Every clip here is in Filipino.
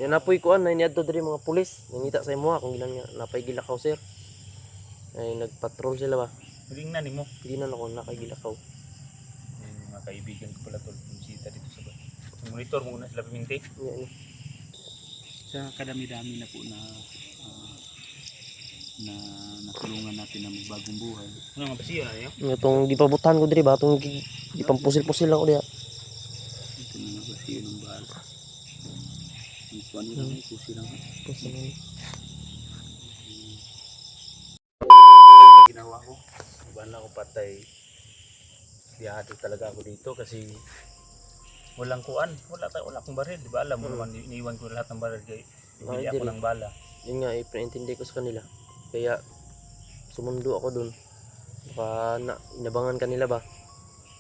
Yan napoy kuan na niadto diri mga pulis. Nangita sa imo kung gilang napay gilakaw sir. Ay nagpatrol sila ba? Tingnan nimo. Ginan ako nakay gilakaw. Mga kaibigan ko pala tol, bumisita dito sa bahay. Monitor muna sila piminti. Yan. Sa kadami-dami na po na na natulungan natin ng bagong buhay. Ano nga basiyo na niyo? Itong gipabutan ko diri ba itong gipampusil-pusil ako diha. Ito na nga basiyo ng bala. Ang kuwan nila may pusi lang. Ginawa ko. Iba na ako patay. Dihado talaga ako dito kasi walang kuan, wala akong baril, di ba? Alam mo naman, iniwan ko lahat ng baril kay bibili ako ng bala. Yun nga ipaintindi ko sa kanila. Kaya sumundo ako dun. Baka inabangan kanila ba?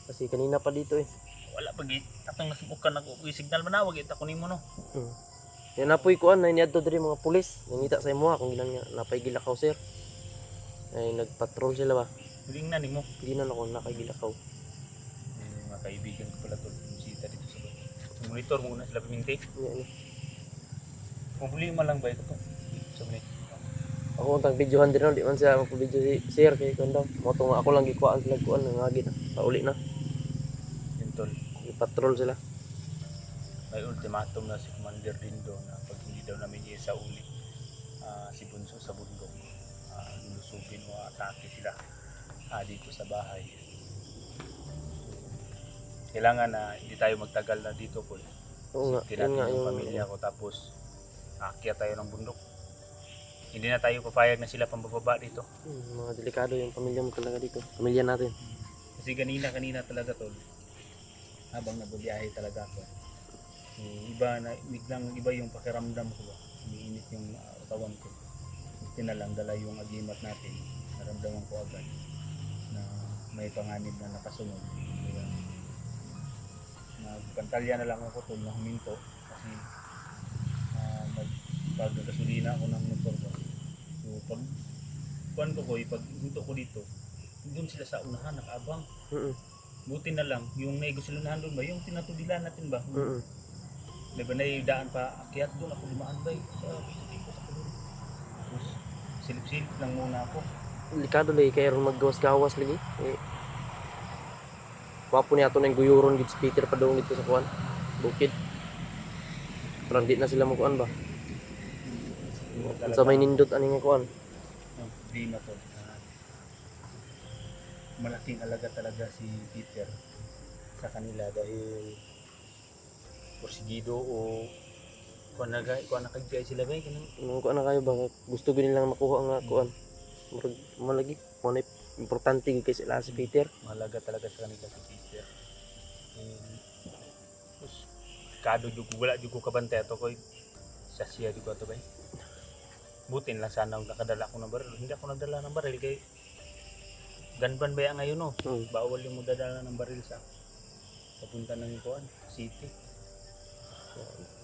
Kasi kanina pa dito eh. Wala pag atong nasubukan ako, signal manawag ita kunin mo no. Yan napoy kuan na niadto diri mga pulis. Nangita sa imo kung gilang napay gilakaw sir. Ay nagpatrol sila ba? Tingnan nimo. Ginan ako nakay gilakaw. Mga kaibigan ko pala tol, bumisita dito sa bahay. Monitor muna sila piminti. Yan. Problema lang ba ito to? Sa minute. Ako untang videohan din di man siya magpa-video si sir kay kon daw. Mo nga ako lang gikuan sila kuan ngagi na. Pauli na. Yun tol. Ipatrol sila. May ultimatum na si Commander Dindo na pag hindi daw namin sa uli si Bunso sa bundok, lulusubin o atake sila dito sa bahay. Kailangan na hindi tayo magtagal na dito po. Oo nga. Yun nga yung pamilya ko tapos aakyat tayo ng bundok. Hindi na tayo papayag na sila pambababa dito. Mga delikado yung pamilya mo talaga dito. Pamilya natin. Kasi kanina talaga tol. Habang nagbibiyahe talaga ako. Iba yung pakiramdam ko ba. Umiinit yung katawan ko. Buti na lang dala yung agimat natin. Naramdaman ko agad na may panganib na nakasunod. Kaya nagpantalya na lang ako tol na huminto kasi pag-gasolina ako ng motor ko. So pag hinto ko dito, doon sila sa unahan nakaabang. Buti na lang yung naigusulunahan doon ba, yung tinatudilan natin ba? Diba na yung daan pa akyat doon ako dumaan ba tapos silip-silip lang muna ako. Delikado lagi kaya ron maggawas-gawas lagi. Wapo niya ito na yung guyuron gid speaker pa doon dito sa kuan. Bukid. Parang di na sila mo kuan ba? Sa may nindot ani nga kuan. Di na to. Malaking alaga talaga si Peter sa kanila dahil porsigido o kuan nakagay sila ba Nung kuan na kayo ba gusto gid nilang makuha nga kuan. Malagi mo importante gid kay sila si Peter. Mahalaga talaga sa kanila si Peter. Tapos kado jud ko wala jud ko kabantay ato ko siya jud ko ato ba. Butin lang sana nakadala ko ng baril. Hindi ako nagdala ng baril kay ganban ba ngayon no? Bawal yung magdadala ng baril sa papunta ng kuan city.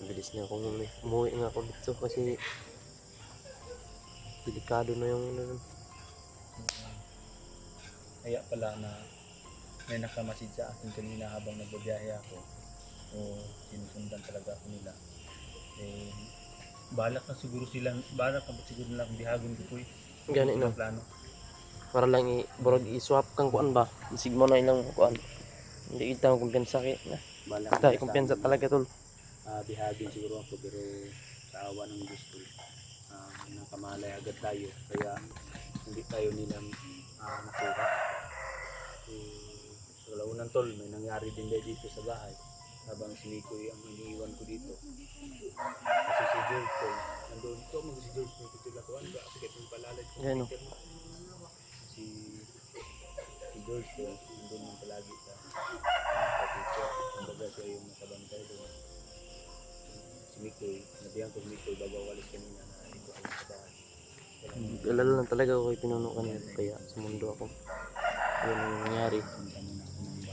Bilis niya akong umuwi nga ako dito kasi delikado na yung Kaya pala na may nakamasid sa akin kanina habang nagbabiyahe ako o sinusundan talaga ako nila. Balak na siguro nilang bihagon ko po gani na plano. para lang i-swap kang kuan ba isig mo na ilang kuan hindi kita kumpensa kay na basta kumpensa talaga tol. Bihagin siguro ako pero sa awa ng gusto nakamalay agad tayo kaya hindi tayo nilang nakuha. Sa launan tol may nangyari din dito sa bahay habang si Mikoy ang iniiwan ko dito kasi si George tol nandun ito si George may tutulatuan ba kasi kaya itong palalad Gano? si George tol nandun man palagi sa kapitya kumbaga siya yung nakabantay doon. Si Mikoy nabihan ko si Mikoy bago walis kanina na dito ako sa bahay. Alala lang talaga ako kay pinuno kanina kaya sumundo ako. Yun ang nangyari.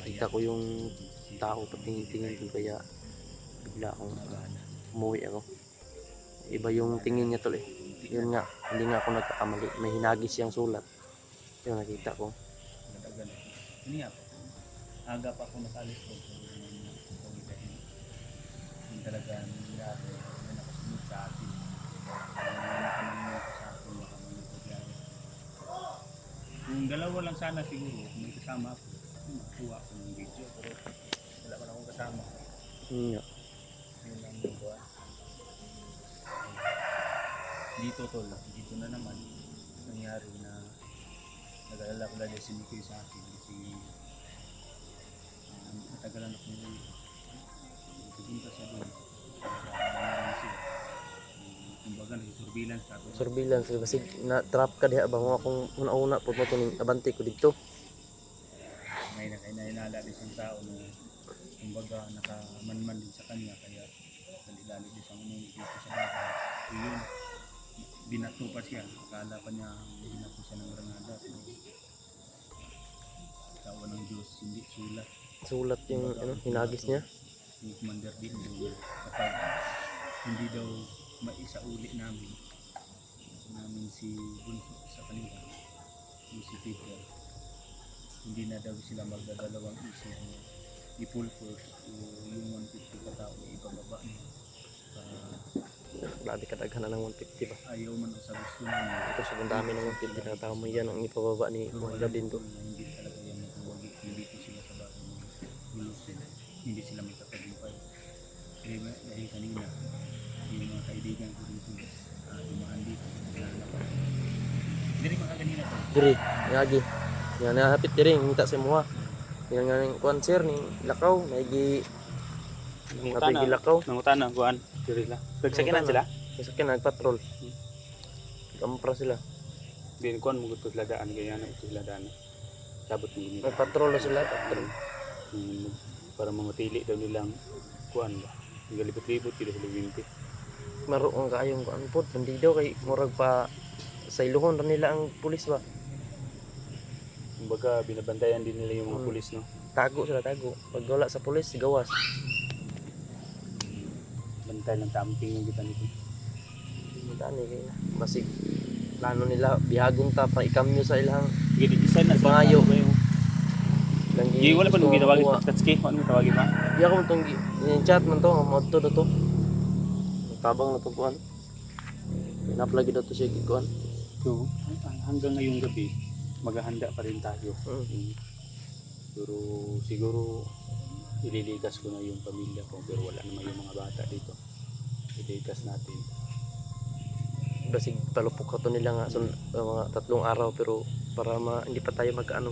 Kita ko yung tao patingin-tingin ko kaya bigla akong umuwi ako. Iba yung tingin niya tol eh. Yun nga, hindi nga ako nagkakamali. May hinagis siyang sulat. Yung nakita ko. Ini ako. Aga pa ako nakalis ko. Yung talaga nangyari. lang sana siguro kung may kasama ako. Makuha ko ng video pero wala man akong kasama. Nga. Yun lang yung buwan. Dito tol, dito na naman nangyari na nag-alala ko lagi si Mikoy sa akin kasi matagalan ako yung pupunta sa doon. Kumbaga nag-surveillance ka ako. Surveillance kasi na-trap ka diha ba mo akong una-una pud mo tuning abante ko dito. May nakainala din siyang tao na kumbaga nakamanman din sa kanya kaya dali-dali din siyang umuwi dito sa bahay. So yun, binato pa siya. Akala pa niya binato siya ng granada. So, tawa ng Diyos, hindi sulat. Sulat yung ano, hinagis niya. Yung commander din doon kapag hindi daw maisauli namin si Bunso sa kanila, yung si Peter, hindi na daw sila magdadalawang isip i-full force yung 150 katao ibababa niya. Grabe kadaghan na ng 150 ba. Ayaw man o sa gusto namin. Ito sobrang dami ng 150 na tao mo yan ang ipababa ni Kuya din to. Hindi talaga yan magawagi. Hindi ko sila sa bahay ng lulusin. Hindi sila may katagumpay. Dahil kanina, yung mga kaibigan ko dito, dumaan dito. Hindi rin mga kanina to. Diri, ngagi. Nga nahapit diri minta sa muha. Yang nga ning kuan sir ning lakaw naigi natigi lakaw. Nangutana, kuhaan. Diri lang. Nagsakinan sila? Sasakyan nagpatrol. Kampra sila. Din kuhaan mo gusto sila daan. Kaya na gusto sila daan. Sabot mo ganito. Nagpatrol na sila. Patrol. Para mamatili daw nilang kuhaan ba. Galibot-libot sila sila 20. Maro ang kaayong kuan pod. Hindi daw kay murag pa sa iluhon ra nila ang pulis ba. Kumbaga binabantayan din nila yung mga pulis, no? Tago sila tago. Pag wala sa pulis gawas. Bantay ng camping yung kita nito. Dani kay basig plano nila bihagong ta pa ikamyo sa ilang Sige, design na Pangayo. lang Di wala pa nung ginawagin sa Tatsuki. Ano mo tawagin ba? Di ako itong chat man to, modto na to. Tabang na to kuan. Pinaplagi na to siya kuan. So, hanggang ngayong gabi, maghahanda pa rin tayo. Pero siguro ililikas ko na yung pamilya ko pero wala naman yung mga bata dito. Ililikas natin. Basig palupok ka to nila nga mga 3 araw pero para hindi pa tayo magkaano.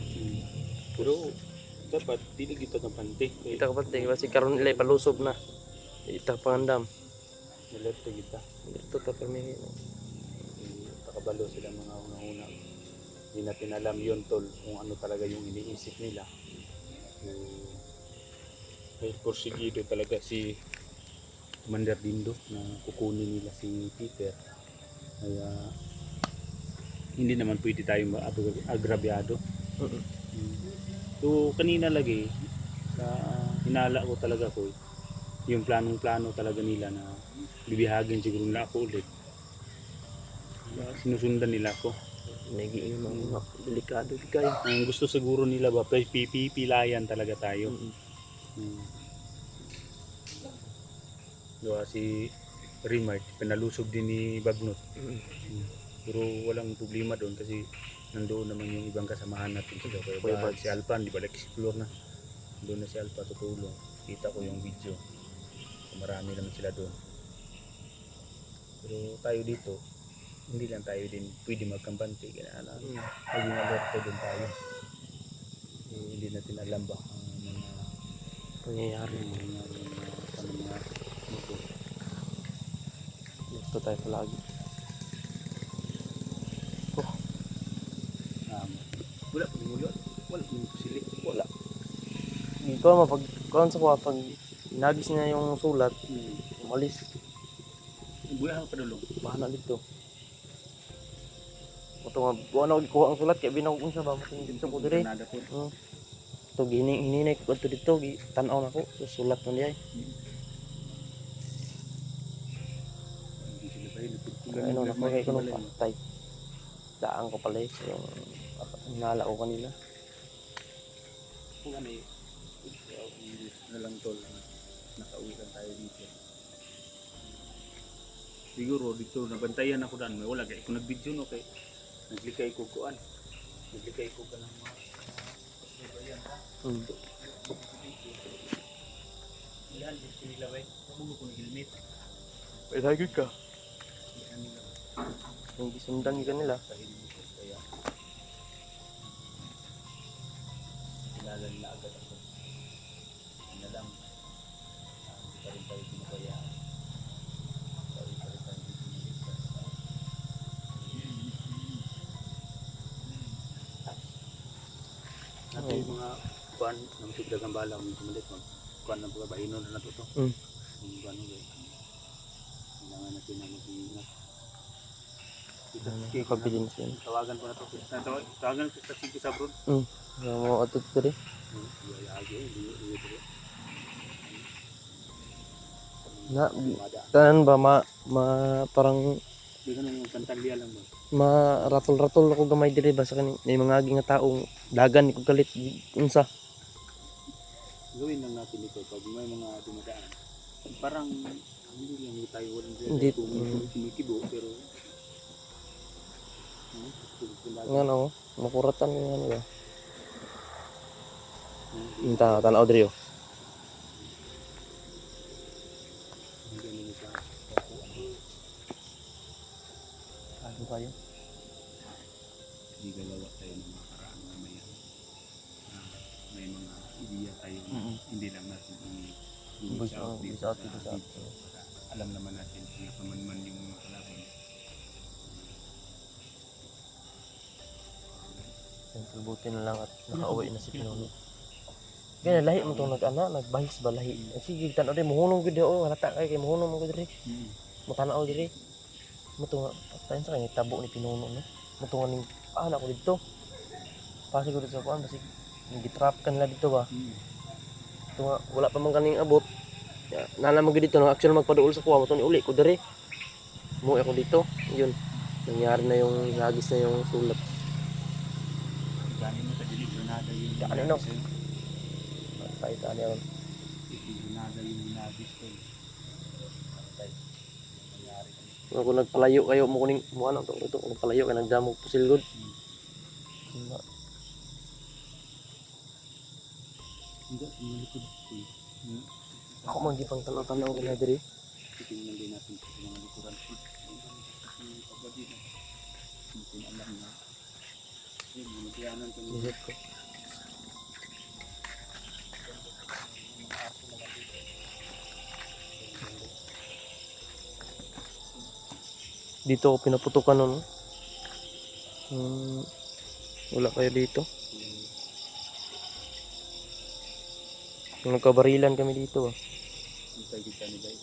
Pero dapat dili kita ng pante. Kita ka pati basig karon nila ipalusob na. Ita pangandam. Alerto kita. Ito ta permi. Takabalo sila mga una-una. Hindi natin alam yun tol kung ano talaga yung iniisip nila. May porsigido talaga si Commander Dindo na kukunin nila si Peter. Kaya hindi naman pwede tayong agrabyado. So kanina lagi sa hinala ko talaga ko yung planong-plano talaga nila na bibihagin siguro nila ako ulit. Sinusundan nila ako. Nagiingon mga delikado di kayo. Ang gusto siguro nila ba pipilayan talaga tayo. Diba si Rimart pinalusog din ni Bagnot. Pero walang problema doon kasi nandoon naman yung ibang kasamahan natin sa Kuya Bad. Si Alpan, di ba explore na. Doon na si Alpa tutulong. Kita ko yung video. So, marami naman sila doon. Pero tayo dito, hindi lang tayo din pwede magkampante. Maging alerto din tayo. Hindi natin alam ba ang mga Pangyayari mo. mga motor. Gusto tayo palagi. Wala po muli. Wala po pusili. Wala. Ikaw mapag kuan sa kuha pag nagis niya yung sulat, umalis. Buya pa dulong. Bahala dito. Ito nga, buwan ako kuha ang sulat, kaya binawag ko siya ba, mating dito ko dire. Ito, hininay ko ito dito, tanaw na ko, sulat mo niya. Ano na ko kayo ko nung patay. Daan ko pala yung hinala ko kanila. Kung ano eh, na lang tol, nakauwi lang tayo dito. Siguro dito nabantayan ako daan, may wala kaya kung nag-video no kay naglikay ko kuan. Bibigay ko ka ng mga yan ha. Yan, gusto nila ba? Mamulo ko ng helmet. Pwede ka. Yan nila. Hindi sundan ka nila. Sa helmet ko. Kaya kilala nila agad ako. Ano lang. Hindi pa rin tayo pinabayaan. Pa rin tayo pinabayaan. Nato yung mga kuan ng tugdagang bala kung sumalit mag kuan ng pagbabahinon na nato to. Kung kuan mo guys. Kailangan natin na mag-iingat. Nakabili na siya. Tawagan ko na to. Tawagan ko sa sige sa abroad. Mo atot ko rin. Na, tanan ba parang Di ka na yung pantalya lang ba? ratol-ratol ako gamay diri ba sa kaning may mga agi nga taong dagan ko galit unsa. Gawin lang natin ito pag may mga dumadaan. Parang hindi lang tayo walang Hindi. kumikibo pero Ngano, makuratan yung ano ba. Tanaw diri. Ano kayo? Hindi galawa tayo ng mga karaan mamaya. May mga ideya tayo hindi lang natin Voice out. Alam naman natin kung nakamanman yung mga kalaban. Buti na lang at nakauwi na si Pinuno. Kaya lahi mo itong nagbahis ba lahi. Sige, tanaw din, muhunong ko dito. Halata kay muhunong mo ko dito. Mutanaw dito. Mutunga, tayo sa kanya, tabo ni Pinuno. No? Mutunga ni anak ko dito. Pasi ko dito sa kuan, basi gitrap ka nila dito ba. Mutunga, wala pa man kaning abot. Nalaman ko dito, no? Actually magpaduol sa kuha, mutunga ni uli ko dito. Umuwi ako dito, yun. Nangyari na yung, nagis na yung sulat. Gani mo sa dili granada yung Gani, no? Pakita niya ron. granada yung hinagis ko. Nangyari. Kung nagpalayo kayo mo kuning mo ano to kung nagpalayo kay nagdamog pusilgod. Hindi, malikod. Ako man gipang tanaw-tanaw ko na diri. Titingnan din natin sa mga likuran. Kasi pagwadi na. Hindi na alam na. Yun, magyanan ko nila. Isip ko. Dito ako pinaputukan nun. Wala kayo dito. Nagkabarilan kami dito. Sa gitna ni Bay.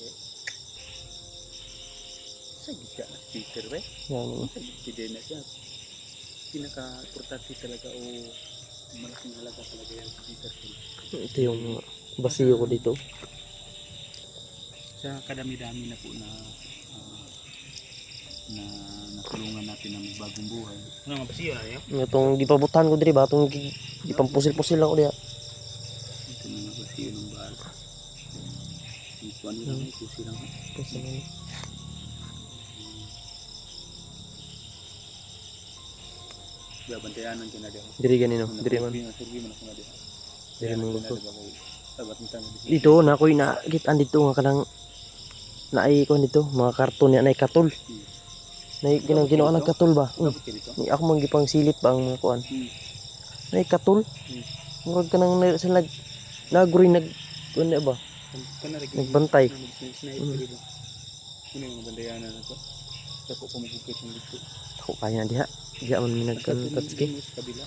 Sa gitna na speaker ba? Yan. Sa gitna na siya. Pinaka-importante talaga o malaking halaga talaga yung speaker. Ito yung basiyo ko dito. Sa kadami-dami na po na natulungan natin ng bagong buhay. Ano nga basiyo na niyo? Itong gipabutan ko diri ba itong gipampusil-pusil lang ko diya. Ito na nga basiyo ng bahay. Yung kuwan nila may kusi lang. Bantayanan ka na diyan. Diri ganino, diri man. Survey man ako na diyan. Diri mong luso. Sabat mo tayo. Dito na ko'y nakitaan dito nga kanang naay ko dito mga karton niya nay katul. Nay ginawa ng katul ba? Ni ako man gipang silit ba ang mga kuan. Nay katul. Murag kanang sa naguri kuan ba? Nagbantay. Ano yung bandayanan ako? Dako ko magugit ng dito. Ako kaya diha. Diha man minagkan-tatski. Sa kabila.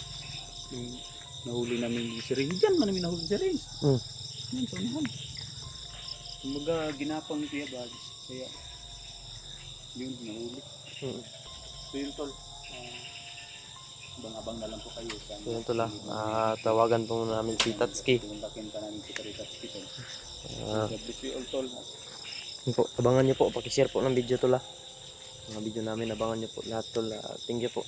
Yung nahuli namin si Rins. Diyan man namin nahuli si Rins. Yan sa unahan. Kumaga ginapang kuya bagis. Kaya yun nahuli. So yun tol. Abang-abang na lang po kayo. So yun tol tawagan po namin si Tatski. Tundakin ka namin si Tatski tol. God bless you all tol. po, abangan niyo po, paki-share po ng video tol Mga video namin, abangan niyo po lahat tol. Thank you po.